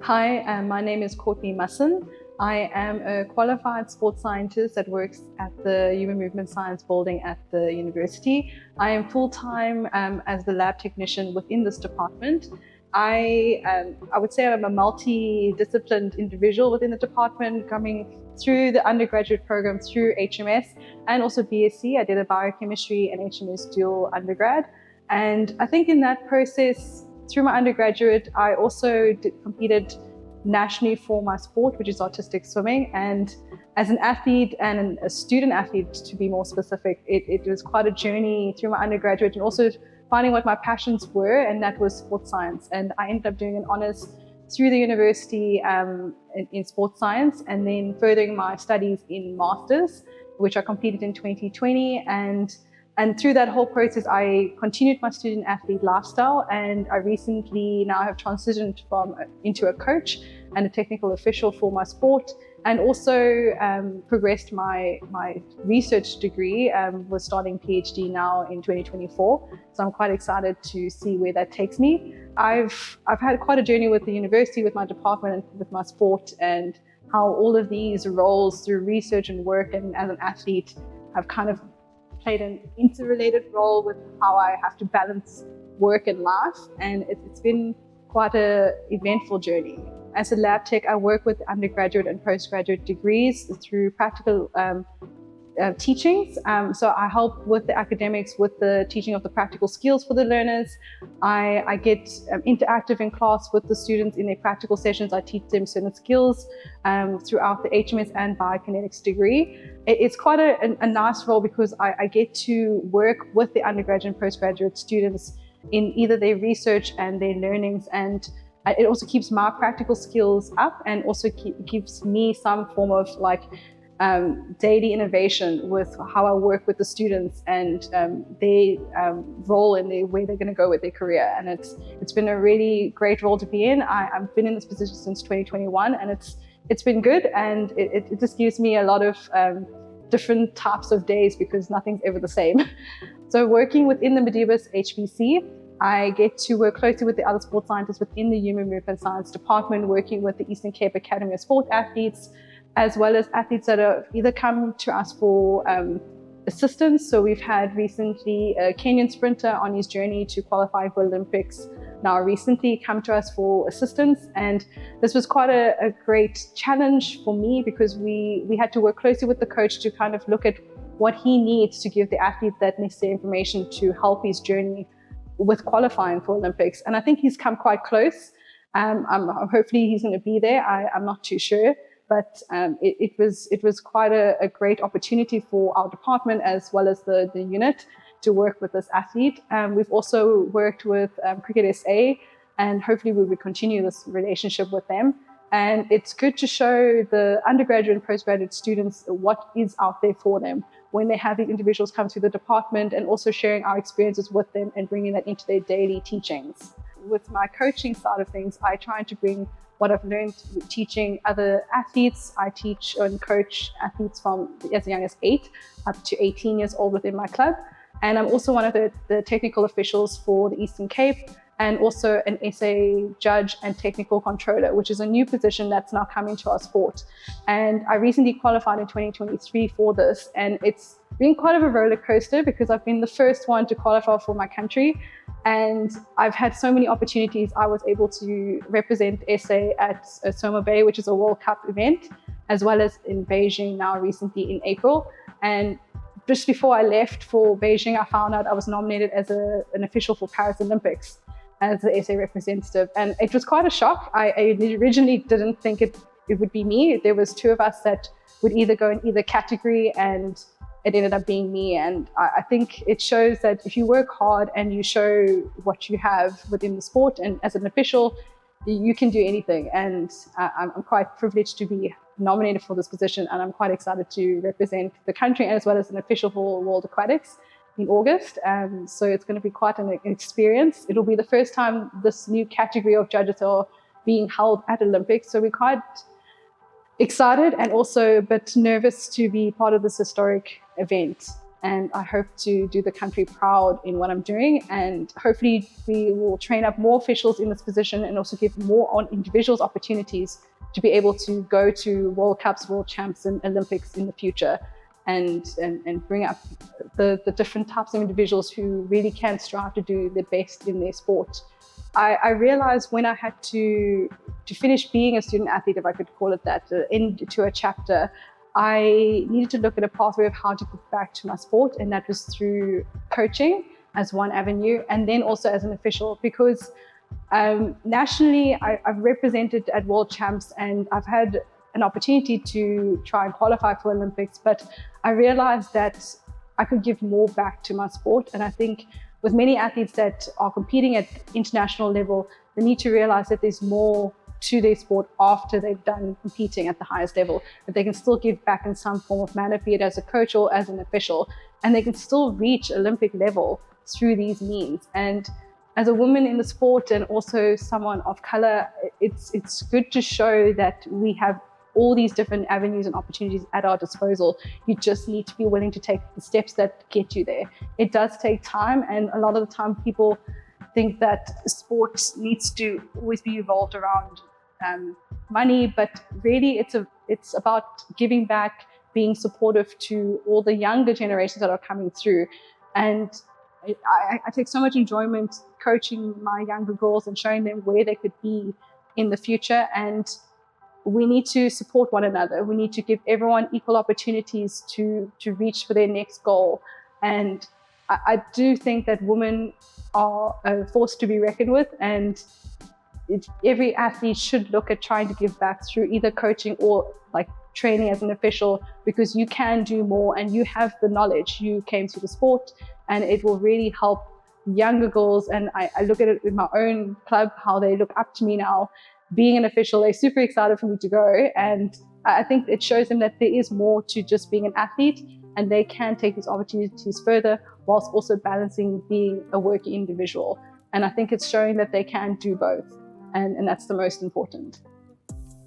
Hi, my name is Courtney Musson. I am a qualified sports scientist that works at the Human Movement Science building at the university. I am full-time as the lab technician within this department. I would say I'm a multi-disciplined individual within the department, coming through the undergraduate program through HMS and also BSc. I did a biochemistry and HMS dual undergrad. And I think in that process, through my undergraduate, I also competed nationally for my sport, which is artistic swimming. And as an athlete and a student athlete, to be more specific, it was quite a journey through my undergraduate and also finding what my passions were, and that was sports science. And I ended up doing an honors through the university in sports science, and then furthering my studies in masters, which I completed in 2020. And through that whole process, I continued my student athlete lifestyle, and I recently now have transitioned into a coach and a technical official for my sport, and also progressed my research degree. Was starting PhD now in 2024, so I'm quite excited to see where that takes me. I've had quite a journey with the university, with my department, and with my sport, and how all of these roles through research and work and as an athlete have kind of played an interrelated role with how I have to balance work and life, and it's been quite an eventful journey. As a lab tech, I work with undergraduate and postgraduate degrees through practical teachings. So I help with the academics, with the teaching of the practical skills for the learners. I get interactive in class with the students in their practical sessions. I teach them certain skills throughout the HMS and biokinetics degree. It's quite a nice role because I get to work with the undergraduate and postgraduate students in either their research and their learnings, and it also keeps my practical skills up, and also gives me some form of daily innovation with how I work with the students and their role and where they're going to go with their career. And it's been a really great role to be in. I've been in this position since 2021, and it's been good, and it just gives me a lot of different types of days because nothing's ever the same. So working within the Mandela HBC, I get to work closely with the other sports scientists within the Human Movement Science department, working with the Eastern Cape Academy of Sport athletes, as well as athletes that have either come to us for assistance. So we've had recently a Kenyan sprinter on his journey to qualify for Olympics now recently come to us for assistance. And this was quite a great challenge for me because we had to work closely with the coach to kind of look at what he needs to give the athlete that necessary information to help his journey with qualifying for Olympics. And I think he's come quite close. Hopefully he's going to be there. I'm not too sure. But it was quite a great opportunity for our department as well as the unit to work with this athlete. We've also worked with Cricket SA, and hopefully we will continue this relationship with them. And it's good to show the undergraduate and postgraduate students what is out there for them when they have these individuals come through the department, and also sharing our experiences with them and bringing that into their daily teachings. With my coaching side of things, I try to bring what I've learned teaching other athletes. I teach and coach athletes from as young as 8 up to 18 years old within my club. And I'm also one of the technical officials for the Eastern Cape, and also an SA judge and technical controller, which is a new position that's now coming to our sport. And I recently qualified in 2023 for this, and it's been quite of a roller coaster because I've been the first one to qualify for my country. And I've had so many opportunities. I was able to represent SA at Soma Bay, which is a World Cup event, as well as in Beijing now recently in April. And just before I left for Beijing, I found out I was nominated as an official for Paris Olympics as the SA representative. And it was quite a shock. I originally didn't think it would be me. There was 2 of us that would either go in either category, and it ended up being me. And I think it shows that if you work hard and you show what you have within the sport, and as an official, you can do anything. And I'm quite privileged to be nominated for this position, and I'm quite excited to represent the country as well as an official for World Aquatics in August. So it's going to be quite an experience. It'll be the first time this new category of judges are being held at Olympics. So we're quite excited and also a bit nervous to be part of this historic event. and I hope to do the country proud in what I'm doing. And hopefully we will train up more officials in this position and also give more on individuals opportunities to be able to go to World Cups, World Champs and Olympics in the future, and bring up the different types of individuals who really can strive to do their best in their sport. I realized when I had to finish being a student athlete, if I could call it that, end to a chapter, I needed to look at a pathway of how to give back to my sport, and that was through coaching as one avenue, and then also as an official, because nationally I've represented at World Champs and I've had an opportunity to try and qualify for Olympics, but I realized that I could give more back to my sport. And I think with many athletes that are competing at international level, they need to realize that there's more to their sport after they've done competing at the highest level, that they can still give back in some form of manner, be it as a coach or as an official, and they can still reach Olympic level through these means. And as a woman in the sport and also someone of color, it's good to show that we have all these different avenues and opportunities at our disposal. You just need to be willing to take the steps that get you there. It does take time, and a lot of the time people think that sport needs to always be evolved around money, but really it's about giving back, being supportive to all the younger generations that are coming through. And I take so much enjoyment coaching my younger girls and showing them where they could be in the future. And we need to support one another. We need to give everyone equal opportunities to reach for their next goal. And I do think that women are a force to be reckoned with, and every athlete should look at trying to give back through either coaching or like training as an official, because you can do more and you have the knowledge. You came through the sport, and it will really help younger girls. And I look at it with my own club, how they look up to me now. Being an official, they're super excited for me to go. And I think it shows them that there is more to just being an athlete, and they can take these opportunities further whilst also balancing being a working individual. And I think it's showing that they can do both. And that's the most important.